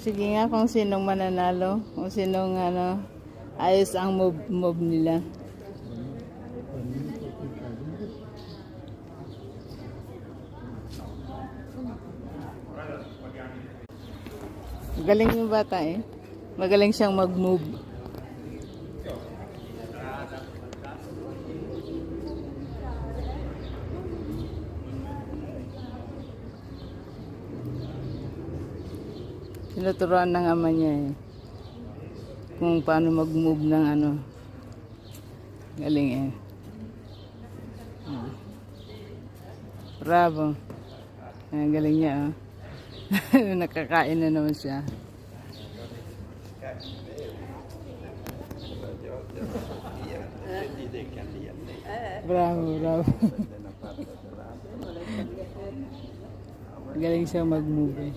Sige nga kung sinong mananalo, kung sinong ayos ang move nila. Magaling yung bata eh. Magaling siyang mag-move. Tinuturuan ng ama niya eh. Kung paano mag-move ng Galing eh. Bravo. Ang galing niya oh. Nakakain na naman siya. Bravo, bravo. Galing siya mag-move eh.